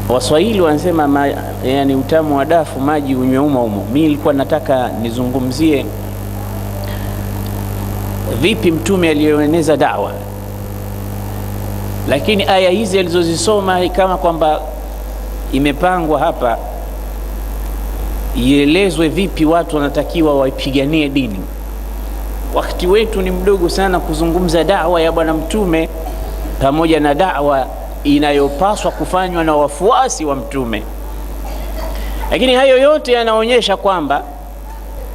Waswahili wanasema yani utamu wa dafu maji unywe umo umo. Mimi nilikuwa nataka nizungumzie vipi mtume aliyoeneza da'wa, lakini aya hizi alizozisoma kama kwamba imepangwa hapa ielezwe vipi watu wanatakiwa waipiganie dini. Wakati wetu ni mdogo sana kuzungumza da'wa ya bwana mtume pamoja na da'wa inayopaswa kufanywa na wafuasi wa mtume. Lakini hayo yote yanaonyesha kwamba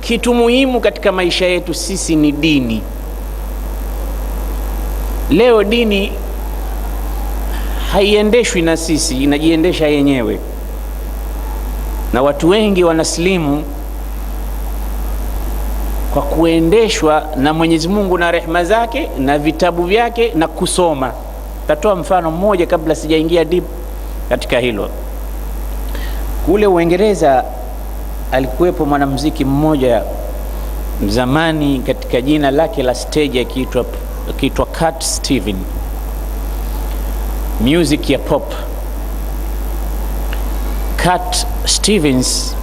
kitu muhimu katika maisha yetu sisi ni dini. Leo dini haiendeshwi na sisi, inajiendesha yenyewe, na watu wengi wanaslimu kwa kuendeshwa na Mwenyezi Mungu na rehema zake na vitabu vyake na kusoma. Tatoa mfano mmoja kabla sijaingia deep katika hilo. Kule Uingereza alikuwepo mwanamuziki mmoja zamani katika jina lake la stage akiitwa Cat Stevens, music ya pop. Cat Stevens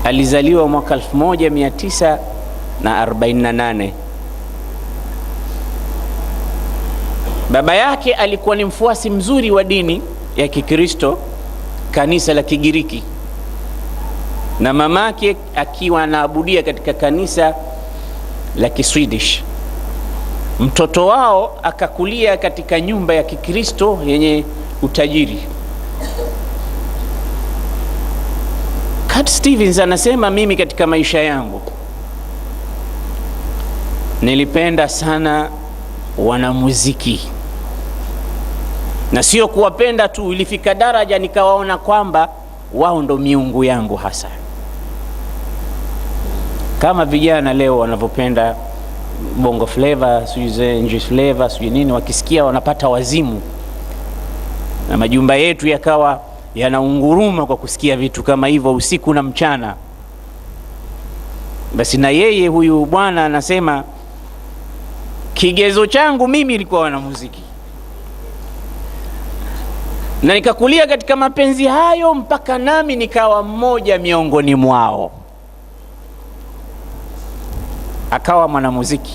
alizaliwa mwaka 1948. Baba yake alikuwa ni mfuasi mzuri wa dini ya Kikristo, kanisa la Kigiriki, na mamake akiwa anaabudia katika kanisa la Kiswedish. Mtoto wao akakulia katika nyumba ya Kikristo yenye utajiri. Cat Stevens anasema, mimi katika maisha yangu nilipenda sana wanamuziki, na sio kuwapenda tu, ilifika daraja nikawaona kwamba wao ndo miungu yangu hasa. Kama vijana leo wanavyopenda bongo flavor, sijui English flavor, sijui nini, wakisikia wanapata wazimu, na majumba yetu yakawa yanaunguruma kwa kusikia vitu kama hivyo usiku na mchana. Basi na yeye huyu bwana anasema, kigezo changu mimi ilikuwa wanamuziki, na nikakulia katika mapenzi hayo mpaka nami nikawa mmoja miongoni mwao. Akawa mwanamuziki.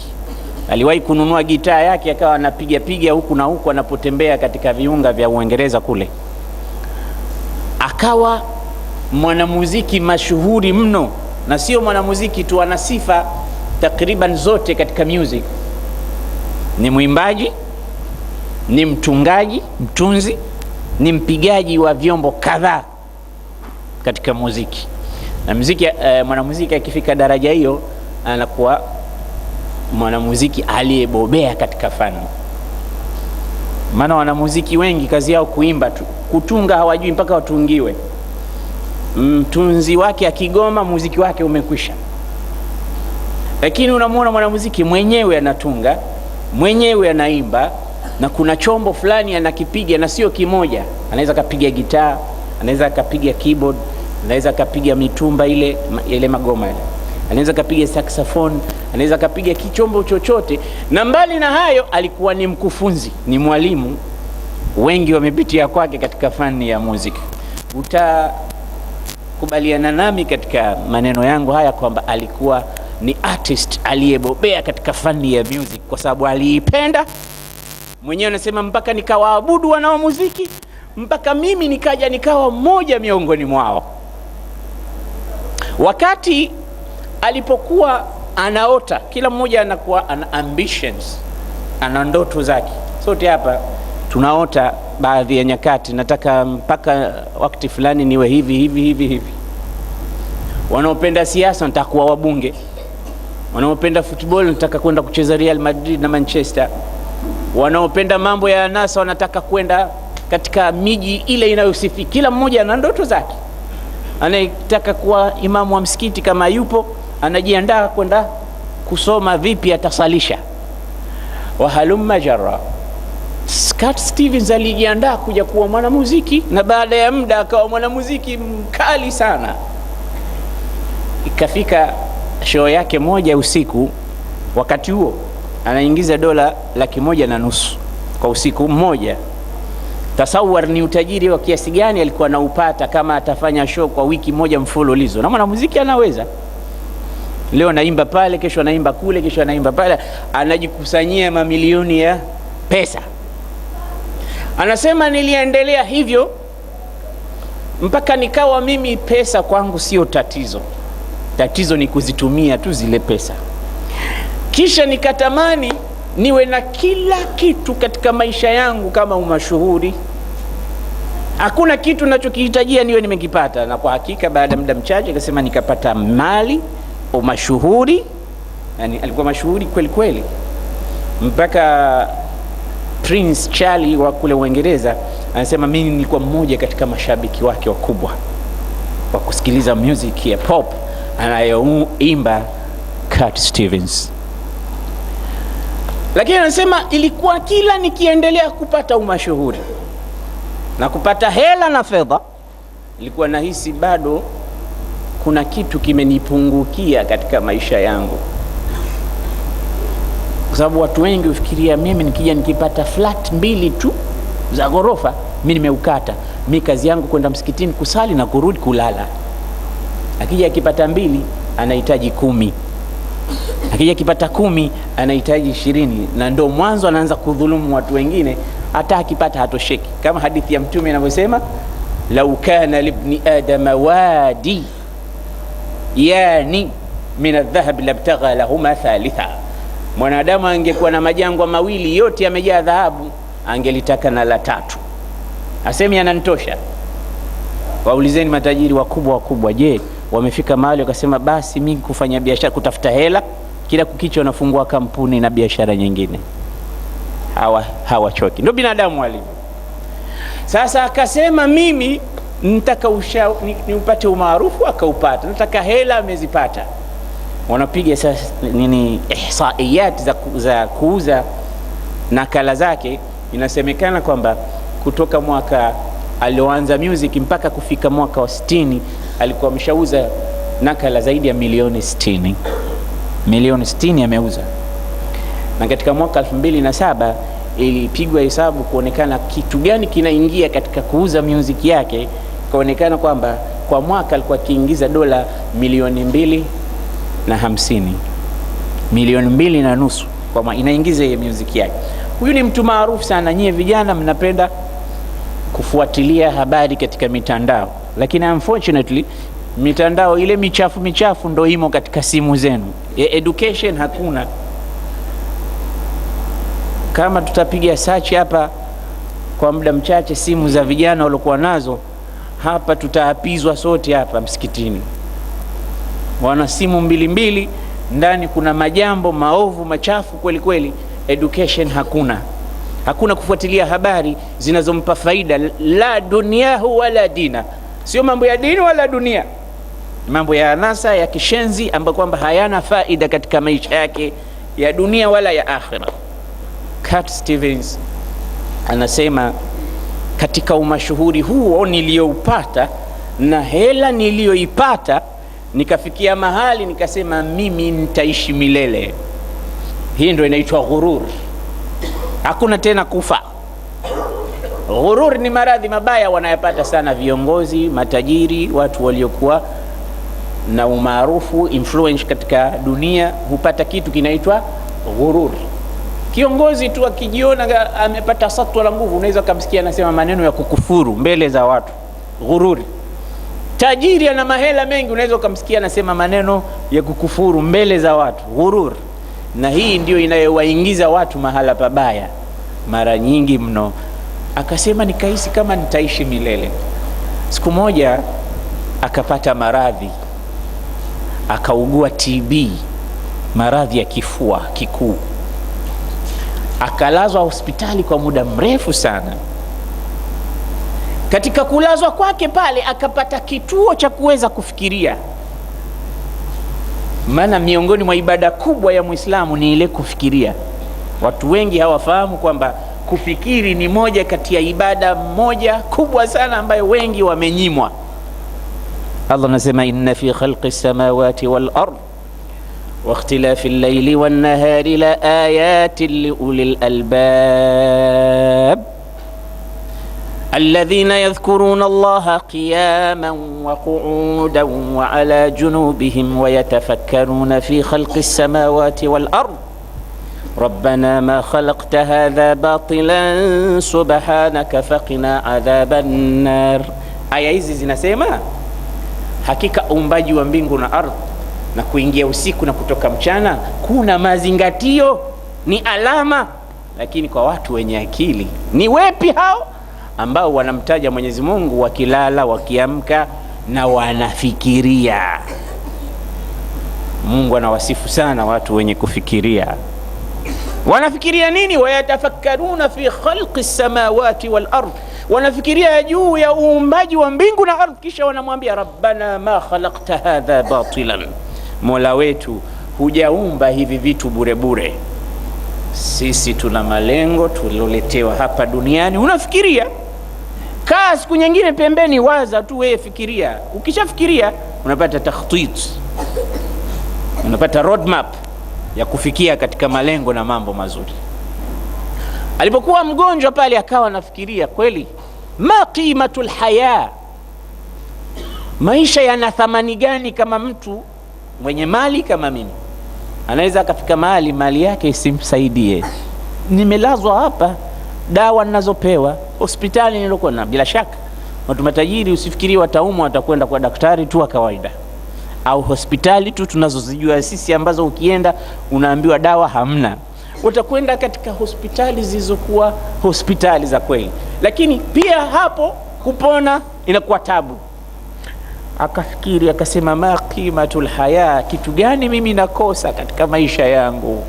Aliwahi kununua gitaa yake akawa anapiga piga huku na huku anapotembea katika viunga vya Uingereza kule. Akawa mwanamuziki mashuhuri mno, na sio mwanamuziki tu, ana sifa takriban zote katika music. Ni mwimbaji, ni mtungaji, mtunzi, ni mpigaji wa vyombo kadhaa katika muziki. Na muziki, mwanamuziki akifika daraja hiyo anakuwa mwanamuziki aliyebobea katika fani. Maana wanamuziki wengi kazi yao kuimba tu, kutunga hawajui mpaka watungiwe. Mtunzi wake akigoma muziki wake umekwisha. Lakini unamwona mwanamuziki mwenyewe anatunga, mwenyewe anaimba, na kuna chombo fulani anakipiga, na sio kimoja. Anaweza kapiga gitaa, anaweza kapiga keyboard, anaweza kapiga mitumba ile magoma ile, anaweza kapiga saxophone, anaweza kapiga kichombo chochote. Na mbali na hayo alikuwa ni mkufunzi, ni mwalimu. Wengi wamepitia kwake katika fani ya muziki. Utakubaliana nami katika maneno yangu haya kwamba alikuwa ni artist aliyebobea katika fani ya music, kwa sababu aliipenda mwenyewe. Anasema mpaka nikawaabudu wanao muziki, mpaka mimi nikawa mmoja miongoni mwao. Wakati alipokuwa anaota, kila mmoja anakuwa ana ambitions, ana ndoto zake. Sote hapa tunaota baadhi ya nyakati, nataka mpaka wakati fulani niwe hivi. Wanaopenda siasa nataka kuwa wabunge, wanaopenda football nataka kwenda kucheza Real Madrid na Manchester, wanaopenda mambo ya anasa wanataka kwenda katika miji ile inayosifi. Kila mmoja ana ndoto zake. Anayetaka kuwa imamu wa msikiti kama yupo, anajiandaa kwenda kusoma vipi atasalisha, wa halumma jarra. Cat Stevens alijiandaa kuja kuwa mwanamuziki, na baada ya muda akawa mwanamuziki mkali sana. Ikafika show yake moja usiku, wakati huo anaingiza $150,000 kwa usiku mmoja. Tasawar ni utajiri wa kiasi gani alikuwa anaupata kama atafanya show kwa wiki moja mfululizo. Na mwanamuziki anaweza leo naimba pale, kesho anaimba kule, kesho anaimba pale, anajikusanyia mamilioni ya pesa. Anasema niliendelea hivyo mpaka nikawa mimi pesa kwangu sio tatizo, tatizo ni kuzitumia tu zile pesa. Kisha nikatamani niwe na kila kitu katika maisha yangu kama umashuhuri. Hakuna kitu ninachokihitajia niwe nimekipata. Na kwa hakika baada ya muda mchache akasema nikapata mali, umashuhuri. Yani alikuwa mashuhuri kweli kweli, mpaka Prince Charlie wa kule Uingereza anasema mimi nilikuwa mmoja katika mashabiki wake wakubwa wa kusikiliza music ya pop anayoimba Cat Stevens. Lakini anasema ilikuwa kila nikiendelea kupata umashuhuri na kupata hela na fedha, ilikuwa nahisi bado kuna kitu kimenipungukia katika maisha yangu. Kwa sababu watu wengi ufikiria mimi nikija nikipata flat 2 tu za ghorofa mimi nimeukata. Mimi kazi yangu kwenda msikitini kusali na kurudi kulala. Akija akipata 2 anahitaji 10. Akija akipata 10 anahitaji 20, na ndio mwanzo anaanza kudhulumu watu wengine. Hata akipata hatosheki, kama hadithi ya Mtume inavyosema, lau kana libni adama wadi yani min adh-dhahab labtagha lahuma thalitha. Mwanadamu angekuwa na majangwa mawili yote yamejaa dhahabu, angelitaka na la tatu. Asemi ananitosha. Waulizeni matajiri wakubwa, je, wamefika mahali wakasema basi mimi kufanya biashara, kutafuta hela, kila kukicha wanafungua kampuni na biashara nyingine? Hawachoki. Ndio binadamu wali. Sasa akasema mimi nitaka niupate umaarufu, akaupata. Nataka hela, amezipata. Wanapiga sasa ihsaiyat za kuuza nakala zake. Inasemekana kwamba kutoka mwaka alioanza music mpaka kufika mwaka wa 60 alikuwa ameshauza nakala zaidi ya milioni 60. Milioni 60 ameuza. Na katika mwaka 2007 ilipigwa hesabu kuonekana kitu gani kinaingia katika kuuza music yake. Kaonekana kwamba kwa mwaka alikuwa akiingiza dola milioni 250, milioni 2.5 kwa mwaka inaingiza hiyo music yake. Huyu ni mtu maarufu sana. Nyie vijana mnapenda kufuatilia habari katika mitandao, lakini unfortunately mitandao ile michafu ndio imo katika simu zenu. Education hakuna. Kama tutapiga search hapa kwa muda mchache simu za vijana waliokuwa nazo hapa, tutaapizwa sote hapa msikitini. Wana simu 2 ndani kuna majambo maovu machafu kweli kweli. Education hakuna kufuatilia habari zinazompa faida, la duniahu wala dina. Sio mambo ya dini wala dunia, mambo ya anasa ya kishenzi ambayo kwamba hayana faida katika maisha yake ya dunia wala ya akhira. Cat Stevens anasema katika umashuhuri huo nilioupata na hela nilioipata, nikafikia mahali nikasema mimi nitaishi milele. Hii ndio inaitwa ghurur. Hakuna tena kufa. Ghurur ni maradhi mabaya wanayapata sana viongozi, matajiri, watu waliokuwa na umaarufu, influence katika dunia, hupata kitu kinaitwa ghurur. Kiongozi tu akijiona amepata satwa la nguvu, unaweza kumsikia anasema maneno ya kukufuru mbele za watu. Ghururi. Tajiri ana mahela mengi, unaweza kumsikia anasema maneno ya kukufuru mbele za watu. Ghurur. Na hii ndio inayowaingiza watu mahala pabaya mara nyingi mno. Akasema nikahisi kama nitaishi milele. Siku moja akapata maradhi, akaugua TB, maradhi ya kifua kikuu. Akalazwa hospitali kwa muda mrefu sana. Katika kulazwa kwake pale akapata kituo cha kuweza kufikiria. Maana miongoni mwa ibada kubwa ya Muislamu ni ile kufikiria. Watu wengi hawafahamu kwamba kufikiri ni moja kati ya ibada moja kubwa sana ambayo wengi wamenyimwa. Allah anasema inna fi khalqi samawati wal ard wa ikhtilafi al-layli wan nahari la ayatin li ulil albab. alladhina yadhkuruna Allaha qiyaman wa qu'udan wa ala junubihim wa yatafakkaruna fi khalqi as-samawati wal ard rabbana ma khalaqta hadha batilan subhanaka faqina adhaban nar. Aya hizi zinasema hakika uumbaji wa mbingu na ardhi na kuingia usiku na kutoka mchana kuna mazingatio, ni alama. Lakini kwa watu wenye akili, ni wepi hao ambao wanamtaja Mwenyezi Mungu wakilala, wakiamka na wanafikiria? Mungu anawasifu sana watu wenye kufikiria. Wanafikiria nini? Wayatafakkaruna fi khalqi samawati wal ard, wanafikiria juu ya uumbaji wa mbingu na ardhi. Kisha wanamwambia rabbana ma khalaqta hadha batilan, Mola wetu hujaumba hivi vitu bure bure, sisi tuna malengo tuliloletewa hapa duniani. Unafikiria, kaa siku nyingine pembeni, waza tu wewe, fikiria. Ukishafikiria unapata takhtit, unapata roadmap ya kufikia katika malengo na mambo mazuri. Alipokuwa mgonjwa pale akawa anafikiria kweli, ma qimatul haya, maisha yana thamani gani kama mtu mwenye mali kama mimi anaweza akafika mahali mali yake isimsaidie? Nimelazwa hapa, dawa ninazopewa hospitali nilokuwa na, bila shaka watu matajiri usifikiri wataumwa watakwenda kwa daktari tu wa kawaida au hospitali tu tunazozijua sisi ambazo ukienda unaambiwa dawa hamna. Utakwenda katika hospitali zilizokuwa hospitali za kweli, lakini pia hapo kupona inakuwa tabu. Akafikiri akasema, ma qimatul haya, kitu gani mimi nakosa katika maisha yangu?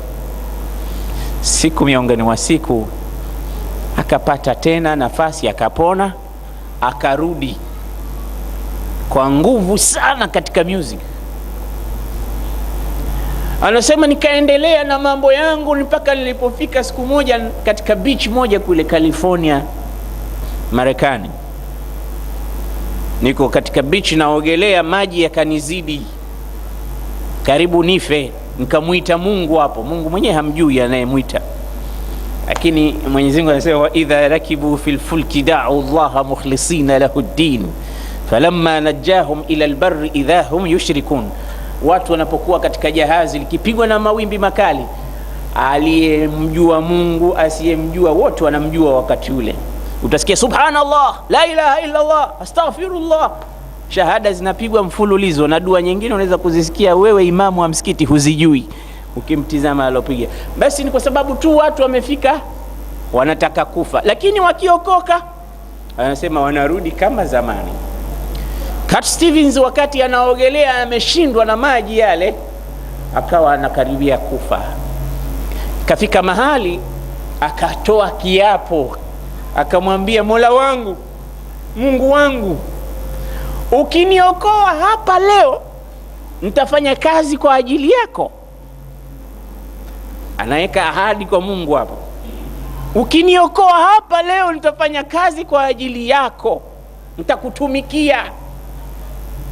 Siku miongoni mwa siku akapata tena nafasi, akapona, akarudi kwa nguvu sana katika music. Anasema nikaendelea na mambo yangu mpaka nilipofika siku moja katika beach moja kule California, Marekani. Niko katika beach naogelea, maji yakanizidi karibu nife. Nikamuita Mungu hapo. Mungu mwenyewe hamjui anayemuita, lakini Mwenyezi Mungu anasema wa idha rakibu fil fulki da'u Allah mukhlisina lahu ad-din falamma najahum ila al-barri idha hum yushrikun. Watu wanapokuwa katika jahazi likipigwa na mawimbi makali, aliyemjua Mungu asiyemjua wote wanamjua wakati ule. Utasikia subhanallah, la ilaha illa Allah, astaghfirullah, shahada zinapigwa mfululizo, na dua nyingine unaweza kuzisikia wewe imamu wa msikiti huzijui ukimtizama alopiga. Basi ni kwa sababu tu watu wamefika wanataka kufa, lakini wakiokoka anasema wanarudi kama zamani. Cat Stevens wakati anaogelea ameshindwa na maji yale, akawa anakaribia kufa. Kafika mahali akatoa kiapo, akamwambia Mola wangu, Mungu wangu, ukiniokoa hapa leo nitafanya kazi kwa ajili yako. Anaweka ahadi kwa Mungu hapo, ukiniokoa hapa leo nitafanya kazi kwa ajili yako, nitakutumikia.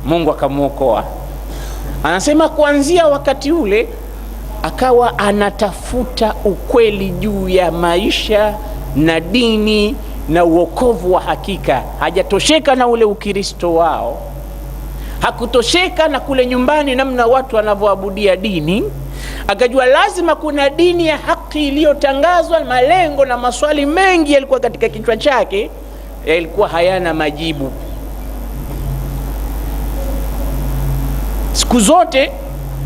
Mungu akamuokoa. Anasema kuanzia wakati ule akawa anatafuta ukweli juu ya maisha na dini na uokovu wa hakika. Hajatosheka na ule Ukristo wao, hakutosheka na kule nyumbani namna watu wanavyoabudia dini. Akajua lazima kuna dini ya haki iliyotangazwa. Malengo na maswali mengi yalikuwa katika kichwa chake, yalikuwa hayana majibu. Siku zote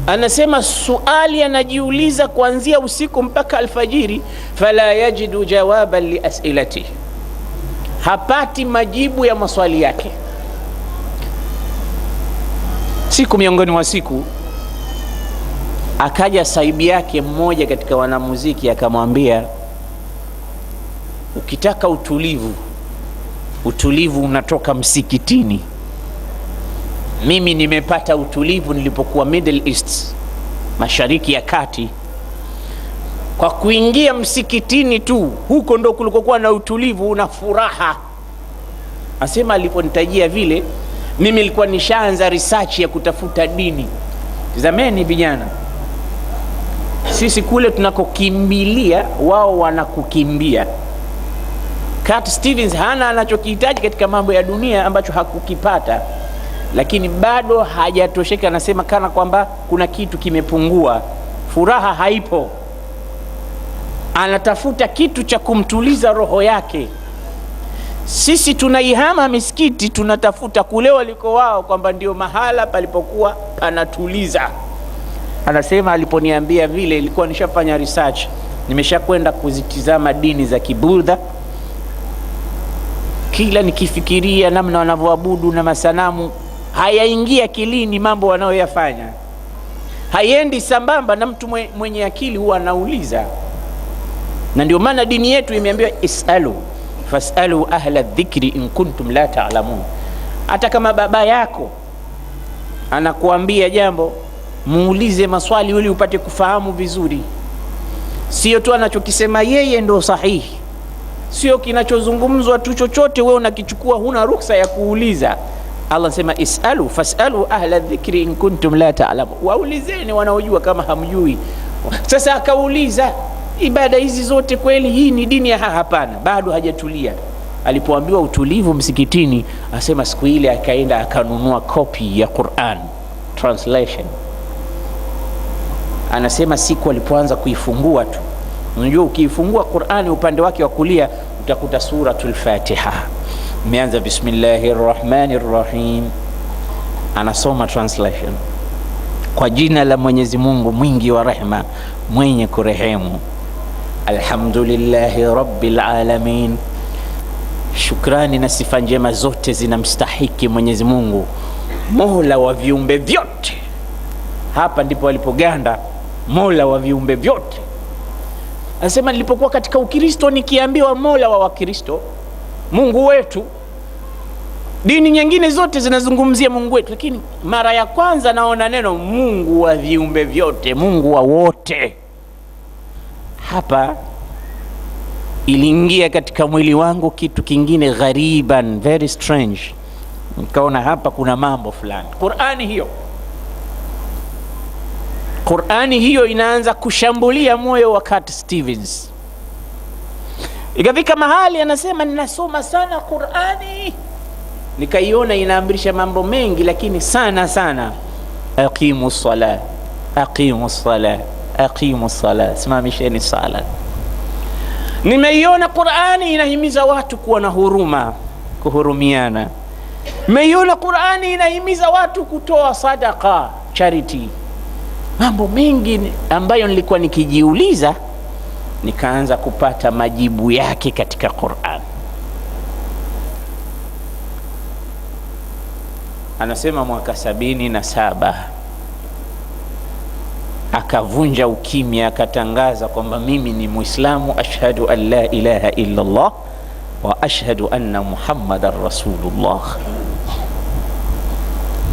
anasema suali anajiuliza kuanzia usiku mpaka alfajiri, fala yajidu jawaban li as'ilati, hapati majibu ya maswali yake. Siku miongoni mwa siku akaja saibi yake mmoja katika wanamuziki, akamwambia, ukitaka utulivu unatoka msikitini. Mimi nimepata utulivu nilipokuwa Middle East, Mashariki ya Kati, kwa kuingia msikitini tu. Huko ndo kulikokuwa na utulivu na furaha. Asema aliponitajia vile, mimi nilikuwa nishaanza research ya kutafuta dini. Zamani vijana, sisi kule tunakokimbilia wao wanakukimbia. Cat Stevens hana anachokihitaji katika mambo ya dunia ambacho hakukipata, lakini bado hajatosheka. Anasema kana kwamba kuna kitu kimepungua, furaha haipo, anatafuta kitu cha kumtuliza roho yake. Sisi tunaihama misikiti, tunatafuta kule waliko wao kwamba ndio mahala palipokuwa panatuliza. Anasema aliponiambia vile, ilikuwa nishafanya research, nimeshakwenda kuzitizama dini za Kibudha. Kila nikifikiria namna wanavyoabudu na masanamu, hayaingia kilini mambo wanayoyafanya, haiendi sambamba na mtu mwenye akili, huwa anauliza. Na ndio maana dini yetu imeambiwa isalu fasalu ahla dhikri in kuntum la ta'lamun. Hata kama baba yako anakuambia jambo, muulize maswali ili upate kufahamu vizuri. Sio tu anachokisema yeye ndio sahihi, sio kinachozungumzwa tu chochote wewe unakichukua, huna ruhusa ya kuuliza. Allah anasema isalu fasalu ahla dhikri in kuntum la ta'lamun, waulizeni wanaojua kama hamjui. Sasa akauliza, ibada hizi zote kweli hii ni dini ya hapana? Bado hajatulia. Alipoambiwa utulivu msikitini, asema siku ile akaenda akanunua copy ya Qur'an translation. Anasema siku alipoanza kuifungua tu, unajua ukiifungua Qur'ani upande wake wa kulia utakuta suratul Fatiha imeanza bismillahir rahmanir rahim. Anasoma translation, kwa jina la Mwenyezi Mungu mwingi wa rehema mwenye kurehemu. Alhamdulillahi rabbil alamin, shukrani na sifa njema zote zinamstahiki Mwenyezi Mungu, Mola wa viumbe vyote. Hapa ndipo alipoganda, Mola wa viumbe vyote. Anasema nilipokuwa katika Ukristo nikiambiwa Mola wa Wakristo, Mungu wetu, dini nyingine zote zinazungumzia Mungu wetu, lakini mara ya kwanza naona neno Mungu wa viumbe vyote, Mungu wa wote. Hapa iliingia katika mwili wangu kitu kingine ghariban, very strange. Nikaona hapa kuna mambo fulani. Qur'ani hiyo inaanza kushambulia moyo wa Cat Stevens. Ikafika mahali anasema ninasoma sana Qur'ani, nikaiona inaamrisha mambo mengi, lakini sana aqimus salat, aqimus salat, aqimus salat, simamisheni sala. Nimeiona Qur'ani inahimiza watu kuwa na huruma, kuhurumiana. Nimeiona Qur'ani inahimiza watu kutoa sadaqa, charity. Mambo mengi ambayo nilikuwa nikijiuliza, nikaanza kupata majibu yake katika Qur'an. Anasema mwaka 77 akavunja ukimya, akatangaza kwamba mimi ni Muislamu, ashhadu an la ilaha illa Allah wa ashhadu anna Muhammadar Rasulullah.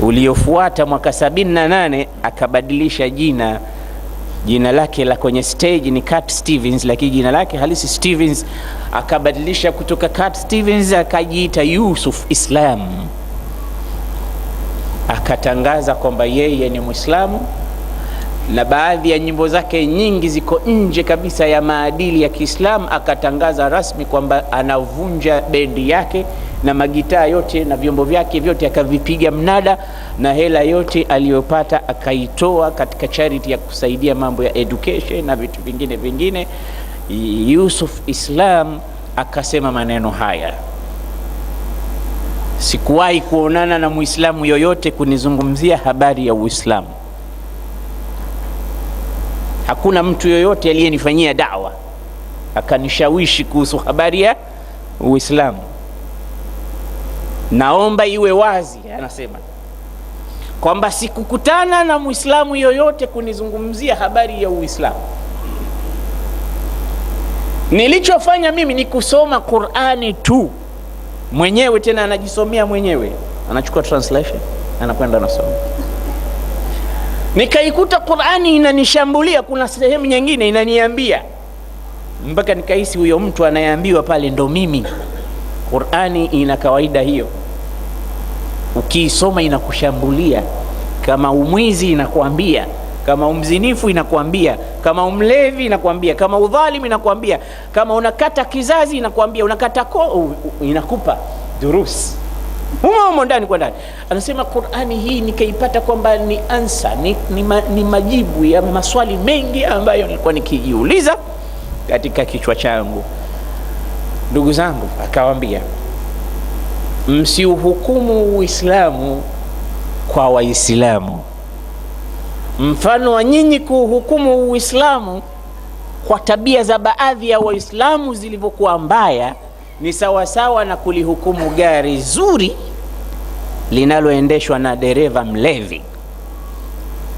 Uliofuata mwaka 78 akabadilisha jina lake la kwenye stage ni Cat Stevens, lakini jina lake halisi Stevens akabadilisha kutoka Cat Stevens akajiita Yusuf Islam. Akatangaza kwamba yeye ni Muislamu, na baadhi ya nyimbo zake nyingi ziko nje kabisa ya maadili ya Kiislamu. Akatangaza rasmi kwamba anavunja bendi yake na magitaa yote na vyombo vyake vyote akavipiga mnada, na hela yote aliyopata akaitoa katika charity ya kusaidia mambo ya education na vitu vingine. Yusuf Islam akasema maneno haya: sikuwahi kuonana na Muislamu yoyote kunizungumzia habari ya Uislamu. Hakuna mtu yoyote aliyenifanyia da'wa akanishawishi kuhusu habari ya Uislamu. Naomba iwe wazi, anasema kwamba sikukutana na Muislamu yoyote kunizungumzia habari ya Uislamu. Nilichofanya mimi ni kusoma Qur'ani tu mwenyewe, tena anajisomea mwenyewe, anachukua translation anakwenda anasoma. Nikaikuta Qur'ani inanishambulia, kuna sehemu nyingine inaniambia, mpaka nikahisi huyo mtu anayeambiwa pale ndo mimi. Qur'ani ina kawaida hiyo, ukiisoma inakushambulia. Kama umwizi inakuambia, kama umzinifu inakuambia, kama umlevi inakwambia, kama udhalimu inakwambia, kama unakata kizazi inakwambia, unakata inakupa durusi humo ndani kwa ndani. Anasema Qur'ani hii nikaipata kwamba ni answer, ni majibu ya maswali mengi ambayo nilikuwa nikijiuliza katika kichwa changu. Ndugu zangu, akawaambia msiuhukumu Uislamu kwa Waislamu. Mfano wa nyinyi kuhukumu Uislamu kwa tabia za baadhi ya Waislamu zilivyokuwa mbaya ni sawa sawa na kulihukumu gari zuri linaloendeshwa na dereva mlevi.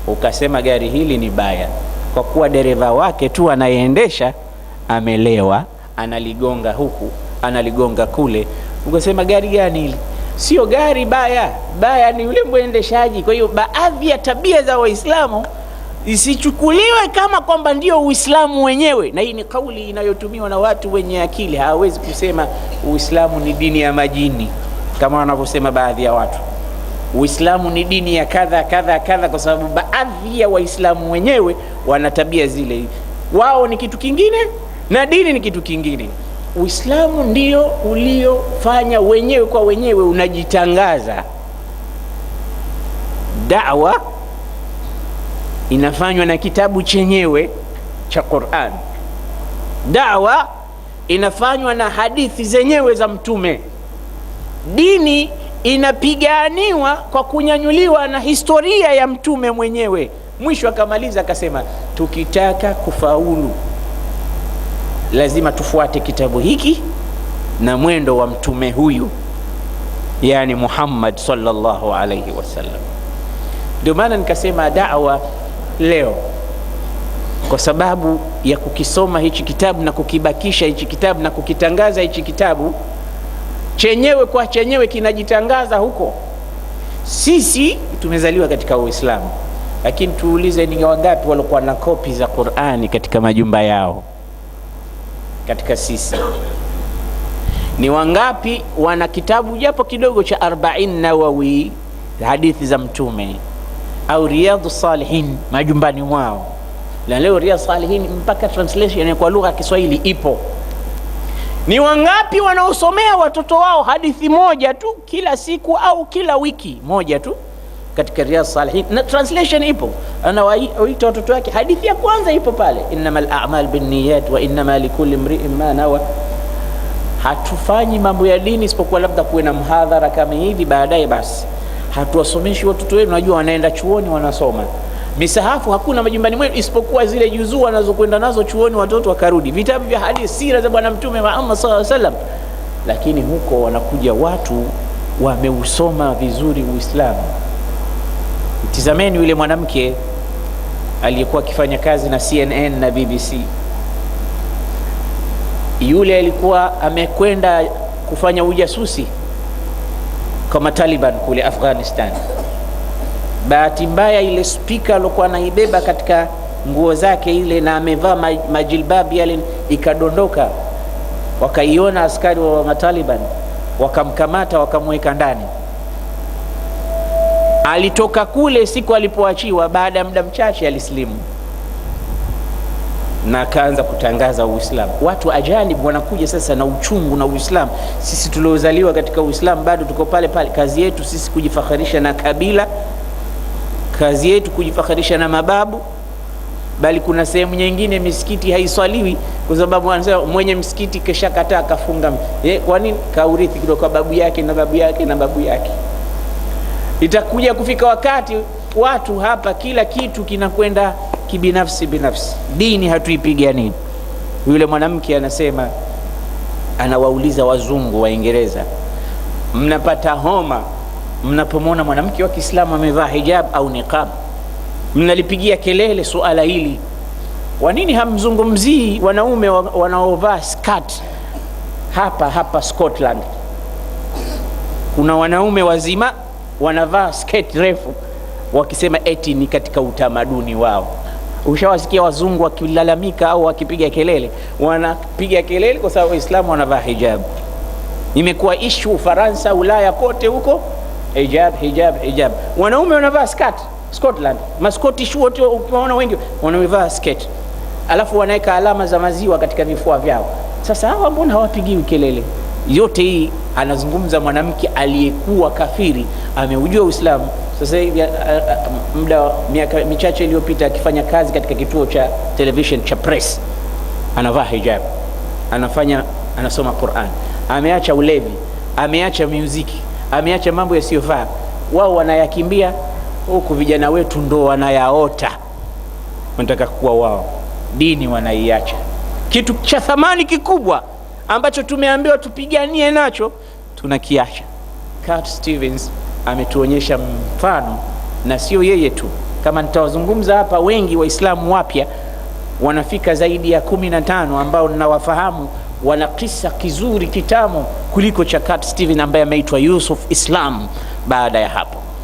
Ukasema gari hili ni baya kwa kuwa dereva wake tu anayeendesha amelewa, analigonga huku, analigonga kule. Ukasema gari gani hili? Sio gari baya, baya ni yule mwendeshaji. Kwa hiyo baadhi ya tabia za Waislamu isichukuliwe kama kwamba ndio Uislamu wenyewe, na hii ni kauli inayotumiwa na watu wenye akili. Hawezi kusema Uislamu ni dini ya majini kama wanavyosema baadhi ya watu. Uislamu ni dini ya kadha kadha kadha, kwa sababu baadhi ya Waislamu wenyewe wana tabia zile. Wao ni kitu kingine na dini ni kitu kingine. Uislamu ndio uliofanya wenyewe kwa wenyewe, unajitangaza. Da'wa inafanywa na kitabu chenyewe cha Qur'an. Da'wa inafanywa na hadithi zenyewe za Mtume. Dini inapiganiwa kwa kunyanyuliwa na historia ya Mtume mwenyewe. Mwisho akamaliza akasema, tukitaka kufaulu lazima tufuate kitabu hiki na mwendo wa Mtume huyu, yani Muhammad sallallahu alayhi wasallam. Ndio maana nikasema da'wa leo, kwa sababu ya kukisoma hichi kitabu na kukibakisha hichi kitabu na kukitangaza hichi kitabu chenyewe kwa chenyewe, kinajitangaza huko. Sisi tumezaliwa katika Uislamu, lakini tuulize ni wangapi walikuwa na kopi za Qur'ani katika majumba yao? Katika sisi ni wangapi wana kitabu japo kidogo cha 40 Nawawi, hadithi za Mtume, au Riyadhus Salihin majumbani mwao? Na leo Riyadhus Salihin mpaka translation kwa lugha ya Kiswahili ipo. Ni wangapi wanaosomea watoto wao hadithi moja tu kila siku au kila wiki moja tu katika Riyadhus Salihin, na translation ipo, anawaita watoto wake, hadithi ya kwanza ipo pale, innamal a'mal binniyat wa innama likulli imri'in ma nawa. Hatufanyi mambo ya dini isipokuwa labda kuwe na mhadhara kama hivi, baadaye basi hatuwasomeshi watoto wetu. Najua wanaenda chuoni wanasoma misahafu, hakuna majumbani mwetu isipokuwa zile juzuu wanazokwenda nazo chuoni watoto wakarudi, vitabu vya hadithi, sira za bwana Mtume Muhammad sallallahu alaihi wasallam. Lakini huko wanakuja watu wameusoma vizuri Uislamu. Tizameni yule mwanamke aliyekuwa akifanya kazi na CNN na BBC. Yule alikuwa amekwenda kufanya ujasusi kama Taliban kule Afghanistan. Bahati mbaya ile speaker alikuwa anaibeba katika nguo zake ile, na amevaa majilbabi yale, ikadondoka. Wakaiona askari wa Taliban, wakamkamata, wakamweka ndani. Alitoka kule, siku alipoachiwa, baada ya muda mchache alislimu na akaanza kutangaza Uislamu. Watu ajanibu wanakuja sasa na uchungu na Uislamu. Sisi tuliozaliwa katika Uislamu bado tuko pale pale. Kazi yetu sisi kujifakharisha na kabila, kazi yetu kujifakharisha na mababu. Bali kuna sehemu nyingine misikiti haiswaliwi kwa sababu anasema mwenye msikiti kesha kataa kafunga. Kwa nini? Kaurithi kutoka babu yake na babu yake na babu yake. Itakuja kufika wakati watu hapa kila kitu kinakwenda kibinafsi binafsi. Dini hatuipigani. Yule mwanamke anasema, anawauliza wazungu Waingereza, mnapata homa mnapomwona mwanamke wa Kiislamu amevaa hijab au niqab? Mnalipigia kelele suala hili? Kwa nini hamzungumzii wanaume wanaovaa skirt? Hapa Scotland kuna wanaume wazima wanavaa skirt refu, wakisema eti ni katika utamaduni wao. Ushawasikia wazungu wakilalamika au wakipiga kelele? Wanapiga kelele kwa sababu Waislamu wanavaa hijab. Imekuwa issue Ufaransa, Ulaya kote huko, hijab. Wanaume wanavaa skirt Scotland, Scottish wote unaona wengi wanavaa skirt. alafu wanaweka alama za maziwa katika vifua vyao. Sasa hawa mbona hawapigiwi kelele? Yote hii anazungumza mwanamke aliyekuwa kafiri, ameujua Uislamu. Sasa hivi muda miaka michache iliyopita akifanya kazi katika kituo cha television cha Press, anavaa hijab, anasoma Qur'an, ameacha ulevi, ameacha muziki, ameacha mambo yasiyofaa. Wao wanayakimbia, huku vijana wetu ndo wanayaota, wanataka kuwa wao. Dini wanaiacha, kitu cha thamani kikubwa ambacho tumeambiwa tupiganie nacho tunakiacha. Cat Stevens ametuonyesha mfano, na sio yeye tu. Kama nitawazungumza hapa, wengi Waislamu wapya wanafika zaidi ya 15 ambao ninawafahamu wana kisa kizuri kitamu kuliko cha Cat Stevens ambaye ameitwa Yusuf Islam baada ya hapo.